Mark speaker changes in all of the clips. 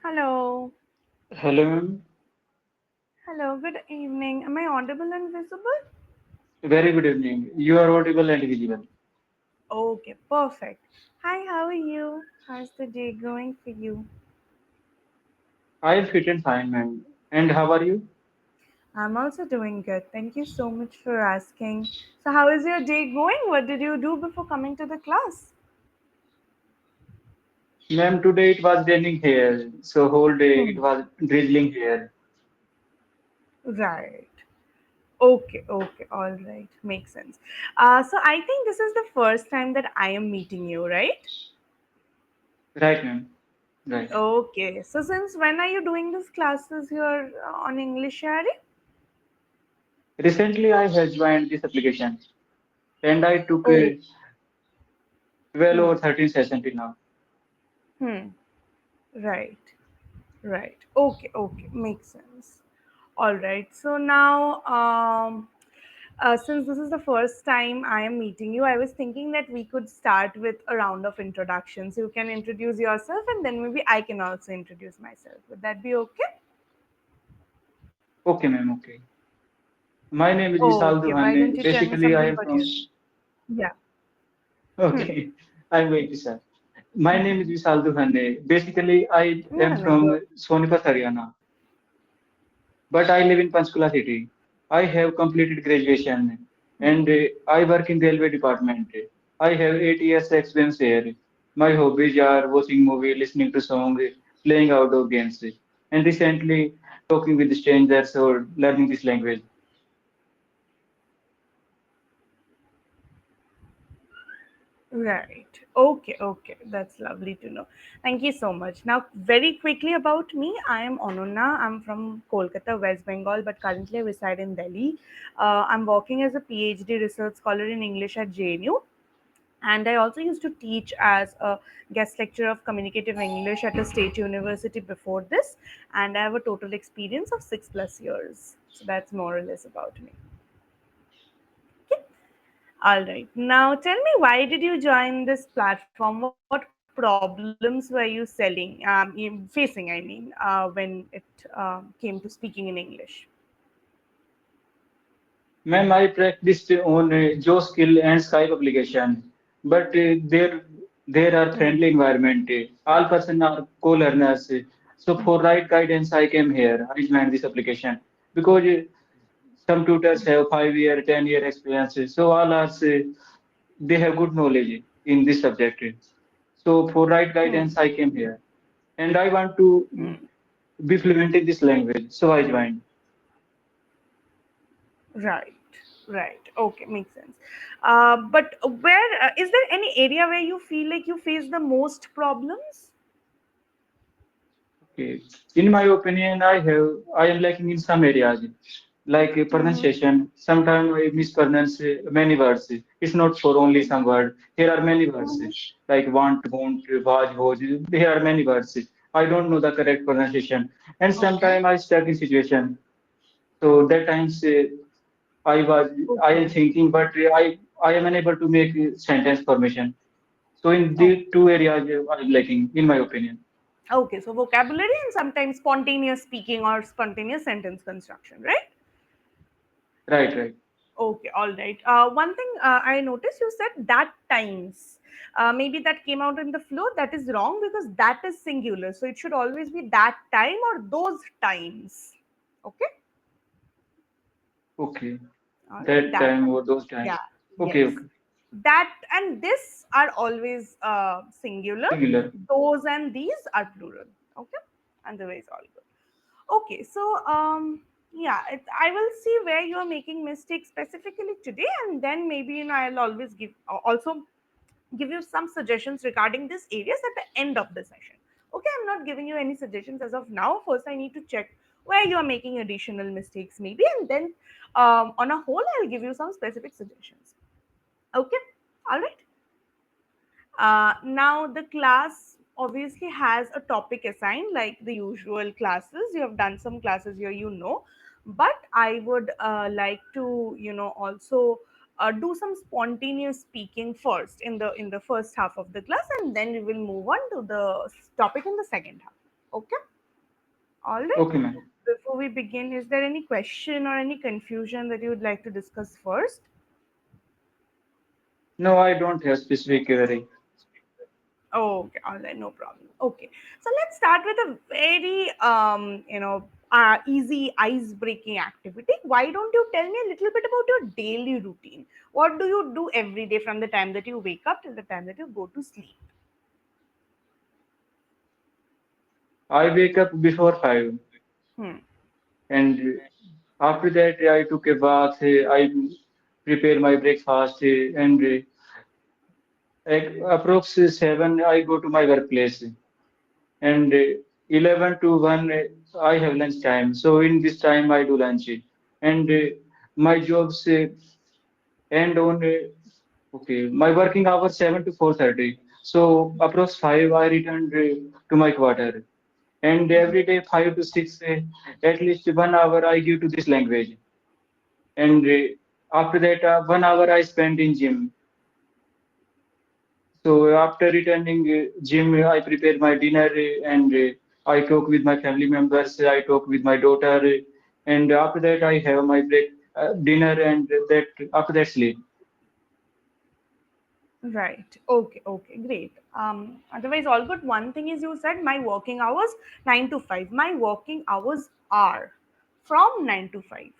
Speaker 1: Hello.
Speaker 2: Hello, ma'am.
Speaker 1: Hello, good evening. Am I audible and visible?
Speaker 2: Very good evening. You are audible and visible.
Speaker 1: Okay, perfect. Hi, how are you? How's the day going for you?
Speaker 2: I am fit and fine, ma'am. And how are you?
Speaker 1: I'm also doing good. Thank you so much for asking. So, how is your day going? What did you do before coming to the class?
Speaker 2: Ma'am, today it was raining here, so whole day
Speaker 1: Hmm.
Speaker 2: it was drizzling here.
Speaker 1: Right. Okay, all right. Makes sense. So, I think this is the first time that I am meeting you, right?
Speaker 2: Right, ma'am. Right.
Speaker 1: Okay. So, since when are you doing these classes here on English Yaari?
Speaker 2: Recently, I have joined this application, and I took
Speaker 1: Oh.
Speaker 2: 12
Speaker 1: Hmm.
Speaker 2: or 13 sessions till now.
Speaker 1: Hmm. Right. Right. Okay, makes sense. All right. So now, since this is the first time I am meeting you, I was thinking that we could start with a round of introductions. You can introduce yourself, and then maybe I can also introduce myself. Would that be okay?
Speaker 2: Okay, ma'am. Okay. My name is Vishal
Speaker 1: Okay. Why don't
Speaker 2: Duhane.
Speaker 1: you tell me
Speaker 2: Basically, I
Speaker 1: something
Speaker 2: am
Speaker 1: about
Speaker 2: from.
Speaker 1: you? Yeah. Hmm.
Speaker 2: Okay, I'm going to start. My name is Vishal Duhane. Basically, I
Speaker 1: No,
Speaker 2: am
Speaker 1: no, no. Go.
Speaker 2: from Sonipat, Haryana. But I live in Panchkula city. I have completed graduation and I work in railway department. I have 8 years experience here. My hobbies are watching movie, listening to song, playing outdoor games, and recently talking with strangers or learning this language.
Speaker 1: Right. Okay. That's lovely to know. Thank you so much. Now, very quickly about me, I am Ananya. I'm from Kolkata, West Bengal, but currently I reside in Delhi. I'm working as a PhD research scholar in English at JNU. And I also used to teach as a guest lecturer of communicative English at a state university before this. And I have a total experience of 6 plus years. So that's more or less about me. All right. Now tell me, why did you join this platform? What problems were you facing, when it came to speaking in English?
Speaker 2: Ma'am, I practiced on Joe skill and Skype application, but there are
Speaker 1: Hmm.
Speaker 2: friendly environment. All person are co-learners. So for right guidance, I came here. I joined this application because some tutors have 5 year, 10 year experience. So all are they have good knowledge in this subject. So for right
Speaker 1: Hmm.
Speaker 2: guidance, I came here, and I want to
Speaker 1: Hmm.
Speaker 2: be fluent in this language. So I joined.
Speaker 1: Right. Right. Okay. Makes sense. But where is there any area where you feel like you face the most problems?
Speaker 2: Okay. In my opinion, I am lacking in some areas, like
Speaker 1: Mm-hmm.
Speaker 2: pronunciation. Sometimes I mispronounce many words. It's not for only some word. Here are many words,
Speaker 1: Mm-hmm.
Speaker 2: like want, won't, was. There are many words. I don't know the correct pronunciation, and
Speaker 1: Okay.
Speaker 2: sometimes I stuck in situation. So that times I am
Speaker 1: Okay.
Speaker 2: thinking, but I am unable to make sentence formation. So in
Speaker 1: Oh.
Speaker 2: these two areas, I am lacking, in my opinion.
Speaker 1: Okay. So vocabulary and sometimes spontaneous speaking or spontaneous sentence construction, right?
Speaker 2: Right, right.
Speaker 1: Okay, all right. One thing I noticed, you said that times. Maybe that came out in the flow. That is wrong because that is singular. So it should always be that time or those times. Okay,
Speaker 2: Okay.
Speaker 1: all right.
Speaker 2: That
Speaker 1: That
Speaker 2: time or
Speaker 1: time.
Speaker 2: those
Speaker 1: Yeah.
Speaker 2: times. Okay,
Speaker 1: Yes.
Speaker 2: okay.
Speaker 1: That and this are always singular.
Speaker 2: Singular.
Speaker 1: Those and these are plural. Okay, and the way is all good. Okay, so yeah, I will see where you are making mistakes specifically today, and then maybe I'll always also give you some suggestions regarding these areas at the end of the session. Okay, I'm not giving you any suggestions as of now. First, I need to check where you are making additional mistakes, maybe, and then on a whole, I'll give you some specific suggestions. Okay, all right. Now, the class obviously has a topic assigned like the usual classes. You have done some classes here, but I would like to, also do some spontaneous speaking first in the first half of the class, and then we will move on to the topic in the second half. Okay. All right.
Speaker 2: Okay, ma'am.
Speaker 1: Before we begin, is there any question or any confusion that you would like to discuss first?
Speaker 2: No, I don't have specific query.
Speaker 1: Oh, okay, all right, no problem. Okay, so let's start with a very easy ice breaking activity. Why don't you tell me a little bit about your daily routine? What do you do every day from the time that you wake up till the time that you go to sleep?
Speaker 2: I wake up before 5,
Speaker 1: Hmm.
Speaker 2: and after that I took a bath. I prepare my breakfast, and at approx 7 I go to my workplace, and 11 to 1 I have lunch time. So in this time I do lunch, and my jobs end on okay, my working hours 7 to 4:30. So approx 5 I returned to my quarter. And every day 5 to 6, at least 1 hour I give to this language. And after that 1 hour I spend in gym. So after returning gym, I prepare my dinner, and I talk with my family members. I talk with my daughter, and after that I have my dinner, and that after that sleep.
Speaker 1: Right. Okay. Okay. Great. Otherwise, all good. One thing is, you said my working hours 9 to 5. My working hours are from 9 to 5.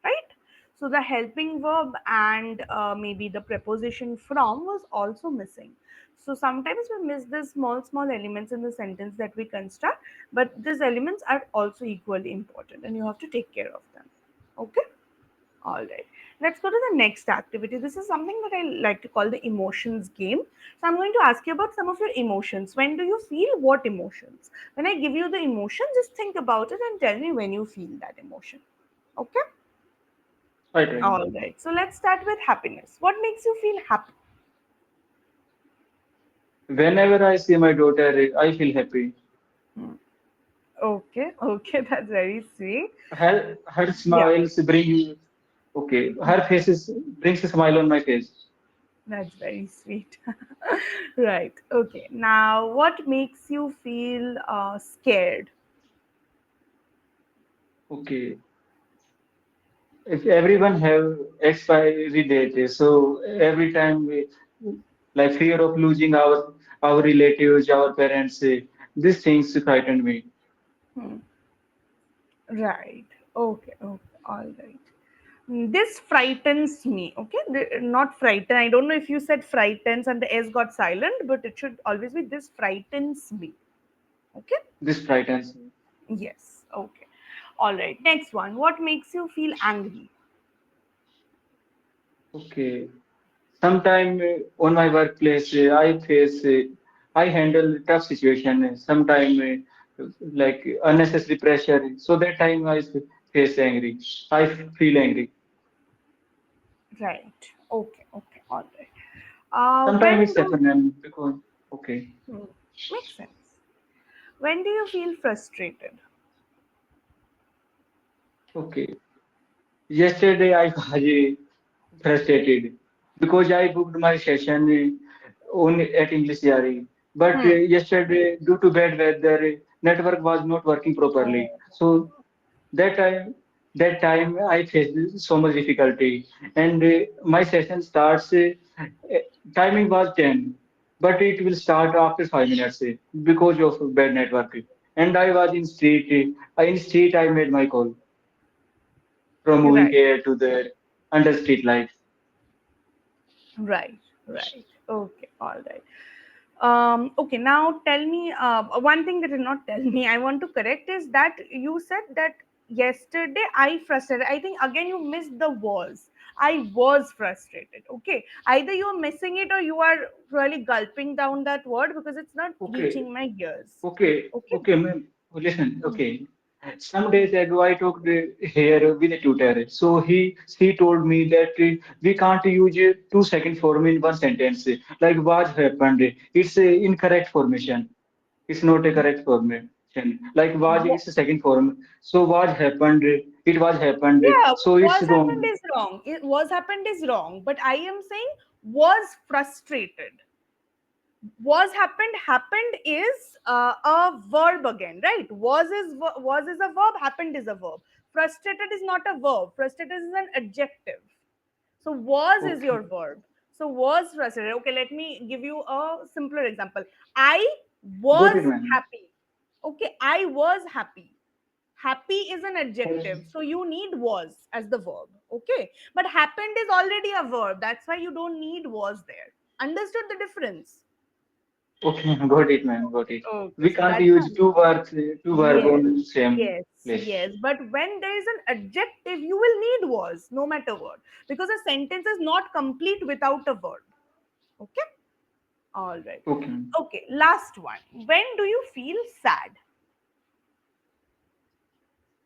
Speaker 1: Right. So the helping verb and maybe the preposition from was also missing. So sometimes we miss the small elements in the sentence that we construct, but these elements are also equally important, and you have to take care of them. Okay. All right. Let's go to the next activity. This is something that I like to call the emotions game. So I'm going to ask you about some of your emotions. When do you feel what emotions? When I give you the emotion, just think about it and tell me when you feel that emotion. Okay?
Speaker 2: I try.
Speaker 1: All right. So let's start with happiness. What makes you feel happy?
Speaker 2: Whenever I see my daughter, I feel happy.
Speaker 1: Hmm. Okay. Okay. That's very sweet.
Speaker 2: Her
Speaker 1: Yeah.
Speaker 2: smiles bring okay. Her faces brings a smile on my face.
Speaker 1: That's very sweet. Right. Okay. Now, what makes you feel scared?
Speaker 2: Okay. If everyone have expiry date, so every time we like fear of losing our relatives, our parents, these things frighten me.
Speaker 1: Hmm. Right. Okay. Okay. All right. This frightens me. Okay. Not frighten. I don't know if you said frightens and the S got silent, but it should always be this frightens me. Okay.
Speaker 2: This frightens me.
Speaker 1: Yes. Okay. All right. Next one. What makes you feel angry?
Speaker 2: Okay. Sometime on my workplace, I handle tough situation. Sometime like unnecessary pressure. So that time face angry. I feel angry.
Speaker 1: Right. Okay. Okay. All right.
Speaker 2: Sometimes
Speaker 1: When
Speaker 2: it's
Speaker 1: do
Speaker 2: happen because okay.
Speaker 1: hmm, makes sense. When do you feel frustrated?
Speaker 2: Okay. Yesterday I was frustrated because I booked my session on at English Yaari. But
Speaker 1: Hmm.
Speaker 2: yesterday, due to bad weather, network was not working properly.
Speaker 1: Oh.
Speaker 2: So that time, that time I faced so much difficulty. And my session starts. Timing was 10, but it will start after 5 minutes because of bad network. And I was in street. In street, I made my call from moving
Speaker 1: Right.
Speaker 2: here to the under street light.
Speaker 1: Right, right. Okay, all right. Okay, now tell me one thing that did not tell me. I want to correct is that you said that yesterday I frustrated. I think again you missed the was. I was frustrated. Okay, either you are missing it or you are really gulping down that word because it's not
Speaker 2: Okay,
Speaker 1: reaching my ears. Okay.
Speaker 2: okay, ma'am. Listen,
Speaker 1: Hmm.
Speaker 2: okay. Some days ago, I talked here with a tutor. So he told me that we can't use 2 second form in one sentence. Like what happened? It's a incorrect formation. It's not a correct formation. Like was
Speaker 1: Wo-
Speaker 2: it's a second form. So what happened? It was happened.
Speaker 1: Yeah,
Speaker 2: So it's
Speaker 1: was happened
Speaker 2: wrong.
Speaker 1: is wrong. It was happened is wrong. But I am saying was frustrated. Was happened, happened is a verb again, right? Was is a verb, happened is a verb. Frustrated is not a verb, frustrated is an adjective. So was is
Speaker 2: Okay.
Speaker 1: your verb. So was frustrated. Okay, let me give you a simpler example. I
Speaker 2: Got
Speaker 1: was
Speaker 2: it, ma'am.
Speaker 1: happy. Okay, I was happy. Happy is an adjective, so you need was as the verb. Okay, but happened is already a verb. That's why you don't need was there. Understood the difference?
Speaker 2: Okay, ma'am. Got it, ma'am. Got it.
Speaker 1: Okay,
Speaker 2: We
Speaker 1: so
Speaker 2: can't
Speaker 1: that's
Speaker 2: use two verb
Speaker 1: yes,
Speaker 2: on same
Speaker 1: yes,
Speaker 2: place.
Speaker 1: yes. But when there is an adjective, you will need was, no matter what, because a sentence is not complete without a verb. Okay, all right.
Speaker 2: Okay, ma'am.
Speaker 1: Okay, last one. When do you feel sad?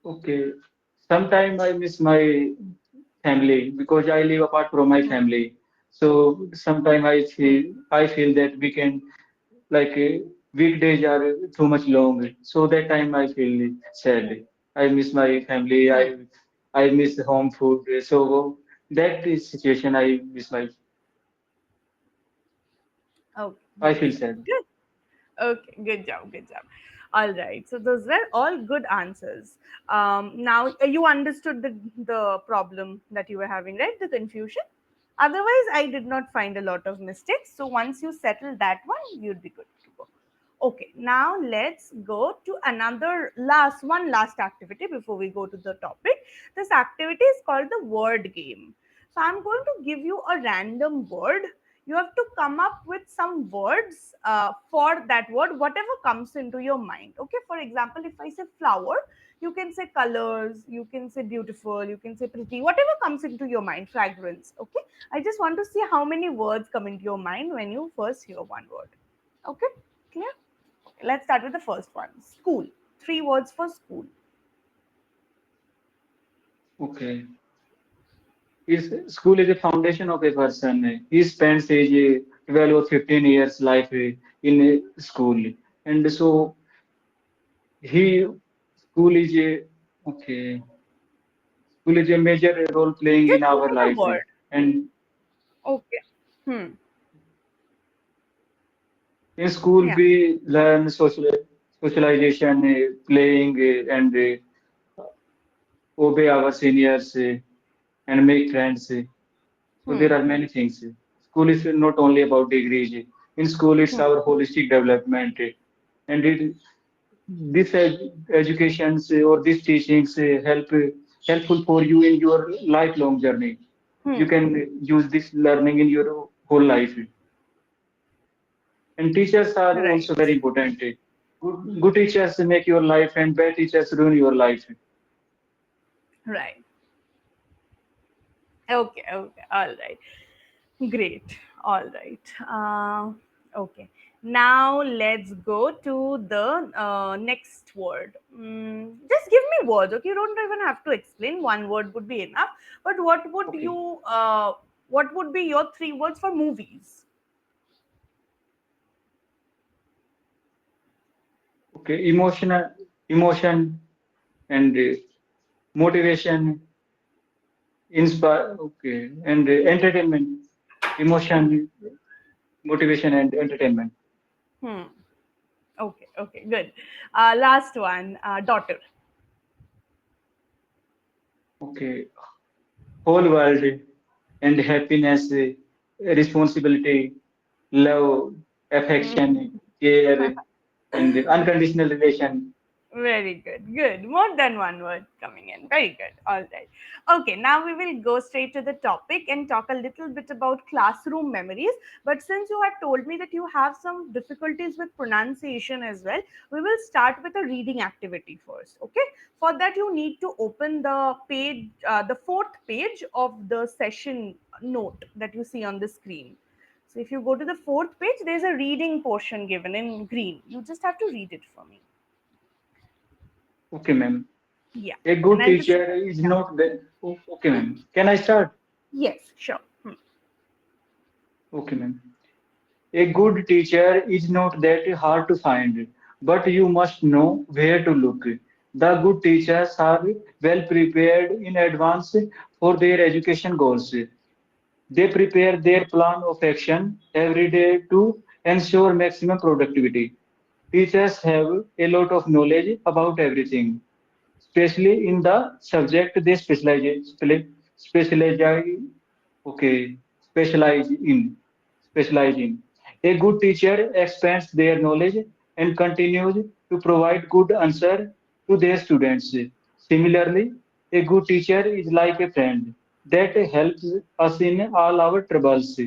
Speaker 2: Okay. Sometime I miss my family because I live apart from my
Speaker 1: Hmm.
Speaker 2: family. So sometime
Speaker 1: Hmm.
Speaker 2: I feel that weekend like weekdays are too much long. So that time I feel sad. I miss my family.
Speaker 1: Hmm.
Speaker 2: I miss home food. So that is situation I miss my.
Speaker 1: Okay,
Speaker 2: I
Speaker 1: good,
Speaker 2: feel sad.
Speaker 1: good. Okay, good job, good job. All right, so those were all good answers. Now you understood the problem that you were having, right? The confusion. Otherwise, I did not find a lot of mistakes. So once you settle that one, you'd be good to go. Okay, now let's go to another last activity before we go to the topic. This activity is called the word game. So I'm going to give you a random word. You have to come up with some words for that word, whatever comes into your mind. Okay, for example, if I say flower, you can say colors, you can say beautiful, you can say pretty, whatever comes into your mind, fragrance. Okay, I just want to see how many words come into your mind when you first hear one word. Okay, clear? Let's start with the first one. School. Three words for school.
Speaker 2: Okay. School is the foundation of a person. He spends his 12 or 15 years life in school. And so he school is a okay. School is a major role playing in
Speaker 1: Just give
Speaker 2: our
Speaker 1: me the
Speaker 2: life.
Speaker 1: word.
Speaker 2: And
Speaker 1: Okay. Hmm.
Speaker 2: in school,
Speaker 1: Yeah.
Speaker 2: we learn socialization, playing, and obey our seniors and make friends. So there
Speaker 1: Hmm.
Speaker 2: are many things. School is not only about degrees. In school, it's
Speaker 1: Hmm.
Speaker 2: our holistic development, and this educations or these teachings helpful for you in your lifelong journey. You
Speaker 1: Hmm.
Speaker 2: can use this learning in your whole life. And teachers are
Speaker 1: Right.
Speaker 2: also very important. Good teachers make your life, and bad teachers ruin your life.
Speaker 1: Right. Okay. Okay. All right. Great. All right. Okay. Now let's go to the next word. Just give me words. Okay. You don't even have to explain. One word would be enough. But
Speaker 2: Okay.
Speaker 1: what would be your three words for movies?
Speaker 2: Okay. Emotion, and motivation, inspire. Okay, and entertainment, emotion, motivation, and entertainment.
Speaker 1: Hmm. Okay. Okay. Good. Last one. Daughter.
Speaker 2: Okay, whole world and happiness, responsibility, love, affection,
Speaker 1: Hmm.
Speaker 2: care, and unconditional relation.
Speaker 1: Very good. Good. More than one word coming in. Very good. All right. Okay, now we will go straight to the topic and talk a little bit about classroom memories. But since you have told me that you have some difficulties with pronunciation as well, we will start with a reading activity first. Okay. For that, you need to open the page, the fourth page of the session note that you see on the screen. So if you go to the fourth page, there's a reading portion given in green. You just have to read it for me.
Speaker 2: Okay, ma'am.
Speaker 1: Yeah.
Speaker 2: A
Speaker 1: And
Speaker 2: good
Speaker 1: I'll just,
Speaker 2: teacher is
Speaker 1: yeah.
Speaker 2: not the. Okay, ma'am. Can I start?
Speaker 1: Yes, sure.
Speaker 2: Okay, ma'am. A good teacher is not that hard to find, but you must know where to look. The good teachers are well prepared in advance for their education goals. They prepare their plan of action every day to ensure maximum productivity. Teachers have a lot of knowledge about everything, especially in the subject they specialize okay specialize in specialize in. A good teacher expands their knowledge and continues to provide good answer to their students. Similarly, a good teacher is like a friend that helps us in all our troubles.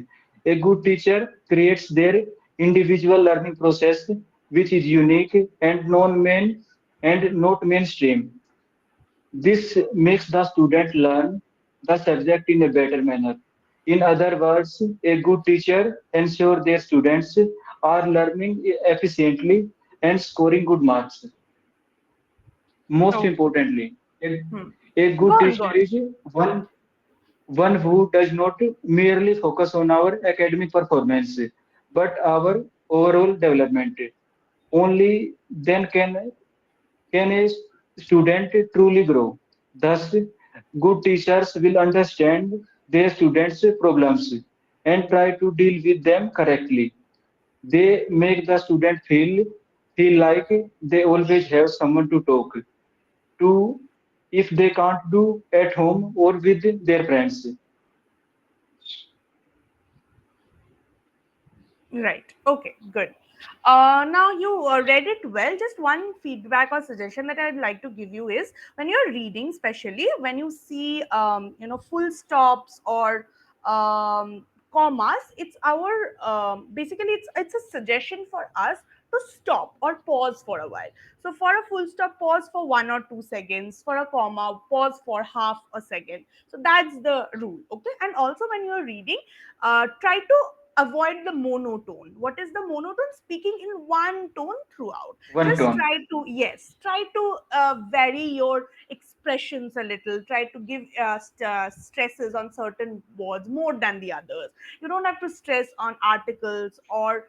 Speaker 2: A good teacher creates their individual learning process, which is unique and non-main and not mainstream. This makes the student learn the subject in a better manner. In other words, a good teacher ensures their students are learning efficiently and scoring good marks. Most
Speaker 1: Okay.
Speaker 2: importantly,
Speaker 1: Hmm.
Speaker 2: a
Speaker 1: Go
Speaker 2: good
Speaker 1: on, go
Speaker 2: teacher
Speaker 1: on.
Speaker 2: is one who does not merely focus on our academic performance, but our overall development. Only then can a student truly grow? Thus, good teachers will understand their students' problems and try to deal with them correctly. They make the student feel like they always have someone to talk to if they can't do at home or with their friends.
Speaker 1: Right. Okay, good. Now you read it well. Just one feedback or suggestion that I'd like to give you is when you're reading, especially when you see, full stops or commas, it's our basically it's a suggestion for us to stop or pause for a while. So for a full stop, pause for 1 or 2 seconds. For a comma, pause for half a second. So that's the rule. Okay. And also when you're reading, try to avoid the monotone. What is the monotone? Speaking in one tone throughout.
Speaker 2: One
Speaker 1: Just
Speaker 2: tone,
Speaker 1: try to, yes, try to vary your expressions a little. Try to give stresses on certain words more than the others. You don't have to stress on articles or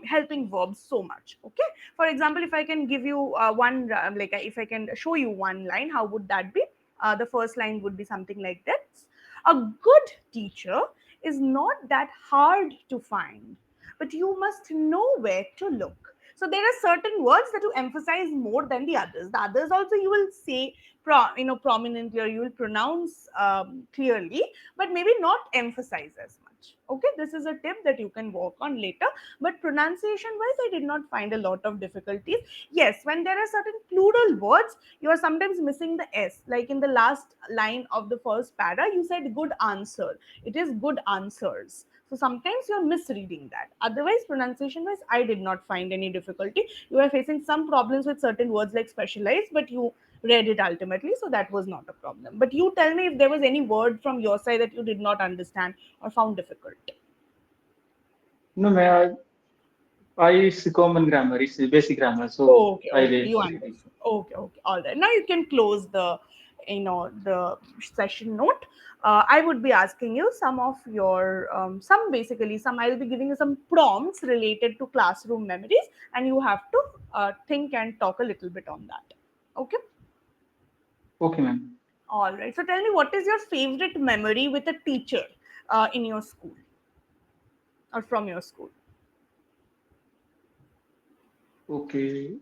Speaker 1: helping verbs so much. Okay. For example, if I can give you one like if I can show you one line, how would that be? The first line would be something like that: a good teacher is not that hard to find, but you must know where to look. So there are certain words that you emphasize more than the others. The others also you will say prominently, or you will pronounce clearly, but maybe not emphasize as much. Okay, this is a tip that you can work on later. But pronunciation wise, I did not find a lot of difficulties. Yes, when there are certain plural words, you are sometimes missing the s. Like in the last line of the first para, you said good answer. It is good answers. So sometimes you're misreading that. Otherwise, pronunciation wise, I did not find any difficulty. You are facing some problems with certain words like specialized, but you read it ultimately, so that was not a problem. But you tell me if there was any word from your side that you did not understand or found difficult.
Speaker 2: no, it's common grammar, it's basic grammar, so
Speaker 1: Okay,
Speaker 2: I
Speaker 1: okay,
Speaker 2: will
Speaker 1: you
Speaker 2: read.
Speaker 1: understood. Okay, okay, all right. Now you can close the session note. I would be asking you some of your some basically some. I'll be giving you some prompts related to classroom memories, and you have to think and talk a little bit on that. Okay,
Speaker 2: Okay, ma'am.
Speaker 1: all right. So tell me, what is your favorite memory with a teacher in your school or from your school?
Speaker 2: Okay.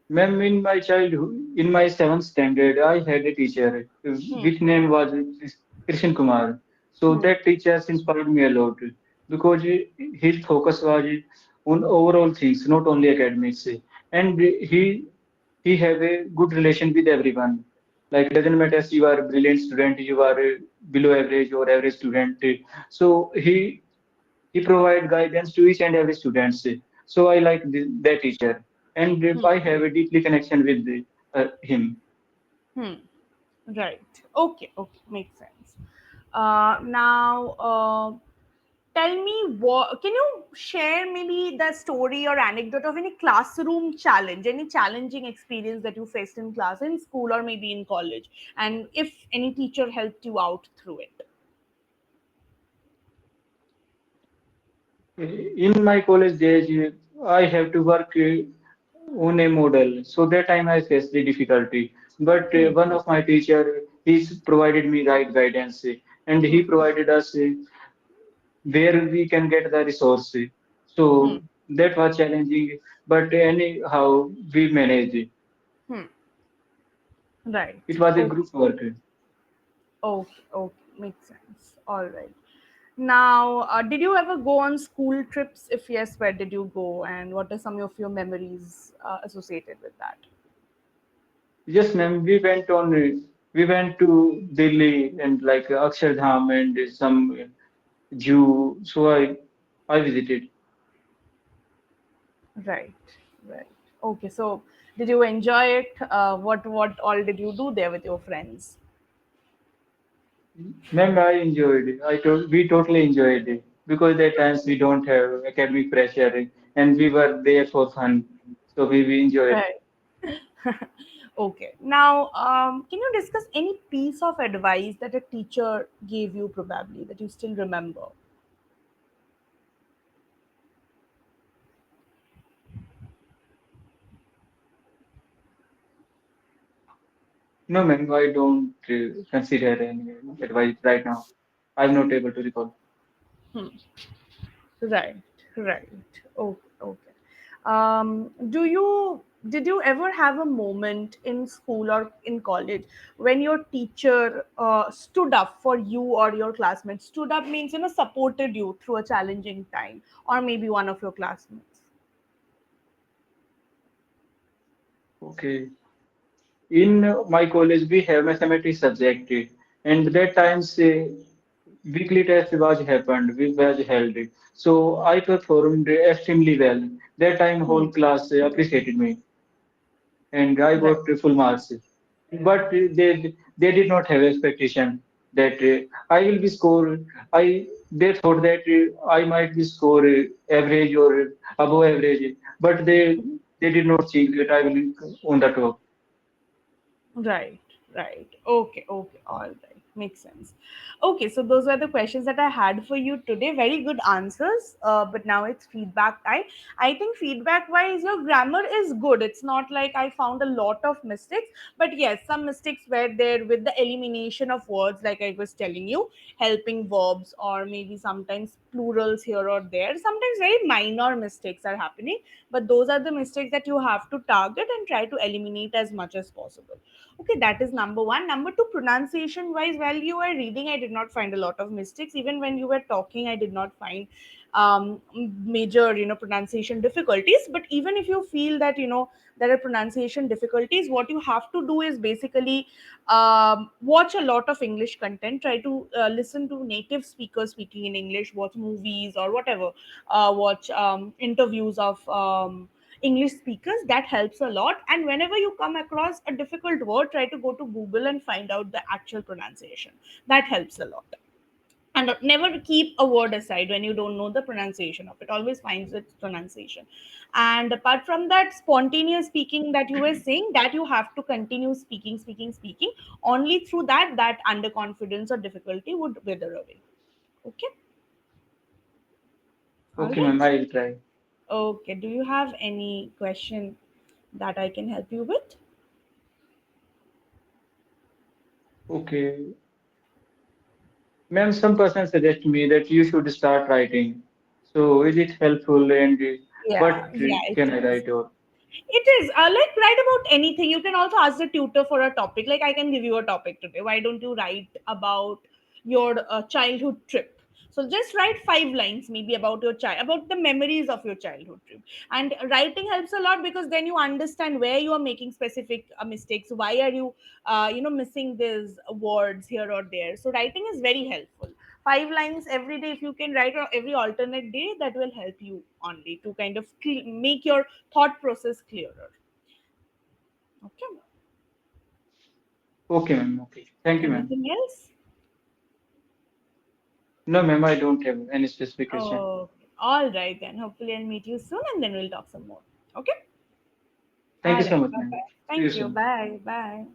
Speaker 2: Ma'am, in my childhood, in my seventh standard, I had a teacher
Speaker 1: Hmm.
Speaker 2: which name was Krishan Kumar. So
Speaker 1: Hmm.
Speaker 2: that teacher inspired me a lot because his focus was on overall things, not only academics. And he have a good relation with everyone. Like doesn't matter if you are a brilliant student, you are a below average or average student. So he provide guidance to each and every student. So I like that teacher, and
Speaker 1: Hmm.
Speaker 2: I have a deeply connection with him.
Speaker 1: Hmm. Right. Okay. Okay. Makes sense. Now, tell me what can you share maybe the story or anecdote of any classroom challenge, any challenging experience that you faced in class, in school, or maybe in college, and if any teacher helped you out through it.
Speaker 2: In my college days, I have to work on a model. So that time I faced the difficulty. But
Speaker 1: Hmm.
Speaker 2: one of my teacher, he's provided me right guidance, and he
Speaker 1: Hmm.
Speaker 2: provided us. where we can get the resource.
Speaker 1: Hmm.
Speaker 2: So that was challenging, but anyhow we managed it.
Speaker 1: Hmm. Right.
Speaker 2: It was a
Speaker 1: Okay.
Speaker 2: group work.
Speaker 1: Okay. Okay. Makes sense. All right. Now, did you ever go on school trips? If yes, where did you go, and what are some of your memories associated with that?
Speaker 2: Yes, ma'am. We went to Delhi and like Akshardham and some zoo. So I visited.
Speaker 1: Right. Right. Okay. So, did you enjoy it? What all did you do there with your friends?
Speaker 2: Ma'am, I enjoyed it. We totally enjoyed it because at times we don't have academic pressure and we were there for fun. So we enjoyed it.
Speaker 1: Right. Okay. Now, can you discuss any piece of advice that a teacher gave you, probably that you still remember?
Speaker 2: No, ma'am, I don't consider any advice right now. I'm not able to recall.
Speaker 1: Hmm. Right, right. Okay, okay. Do you did you ever have a moment in school or in college when your teacher stood up for you or your classmates? Stood up means supported you through a challenging time, or maybe one of your classmates.
Speaker 2: Okay. In my college, we have mathematics subject, and that times weekly test was happened, we was held. So I performed extremely well. That time,
Speaker 1: Hmm.
Speaker 2: whole class appreciated me, and I
Speaker 1: Right,
Speaker 2: got full marks. But they did not have expectation that I will be score. I They thought that I might be score average or above average, but they did not think that I will be on the top.
Speaker 1: right, right. Okay, okay, all right. Makes sense. Okay, so those were the questions that I had for you today. Very good answers. But now it's feedback time. I think feedback wise, your grammar is good. It's not like I found a lot of mistakes, but yes, some mistakes were there with the elimination of words, like I was telling you, helping verbs, or maybe sometimes plurals here or there. Sometimes very minor mistakes are happening, but those are the mistakes that you have to target and try to eliminate as much as possible. Okay, that is number one. Number two, pronunciation wise, while you were reading, I did not find a lot of mistakes. Even when you were talking, I did not find major, pronunciation difficulties. But even if you feel that, there are pronunciation difficulties, what you have to do is basically watch a lot of English content. Try to listen to native speakers speaking in English, watch movies or whatever, watch interviews of English speakers. That helps a lot. And whenever you come across a difficult word, try to go to Google and find out the actual pronunciation. That helps a lot. And never keep a word aside when you don't know the pronunciation of it. Always finds its pronunciation. And apart from that, spontaneous speaking that you were saying, that you have to continue speaking, speaking, speaking. Only through that underconfidence or difficulty would wither away. Okay. All
Speaker 2: Okay, ma'am,
Speaker 1: right.
Speaker 2: I will try.
Speaker 1: Okay. Do you have any question that I can help you with?
Speaker 2: Okay. Ma'am, some person suggest me that you should start writing. So is it helpful and what
Speaker 1: Yeah, yeah, it
Speaker 2: can I
Speaker 1: is.
Speaker 2: write or
Speaker 1: It is. Like, write about anything. You can also ask the tutor for a topic. Like, I can give you a topic today. Why don't you write about your childhood trip? So just write 5 lines, maybe about your child, about the memories of your childhood trip. And writing helps a lot because then you understand where you are making specific mistakes. Why are you, missing these words here or there? So writing is very helpful. 5 lines every day, if you can write on every alternate day, that will help you only to kind of make your thought process clearer. Okay.
Speaker 2: okay, ma'am. Okay. Thank you, ma'am.
Speaker 1: Anything else?
Speaker 2: No, ma'am, I don't have any specific question.
Speaker 1: Oh, all right then. Hopefully, I'll meet you soon and then we'll talk some more. Okay.
Speaker 2: Thank
Speaker 1: All
Speaker 2: you so
Speaker 1: right.
Speaker 2: much,
Speaker 1: Bye
Speaker 2: ma'am.
Speaker 1: bye.
Speaker 2: See you
Speaker 1: Thank you.
Speaker 2: soon.
Speaker 1: Bye. Bye.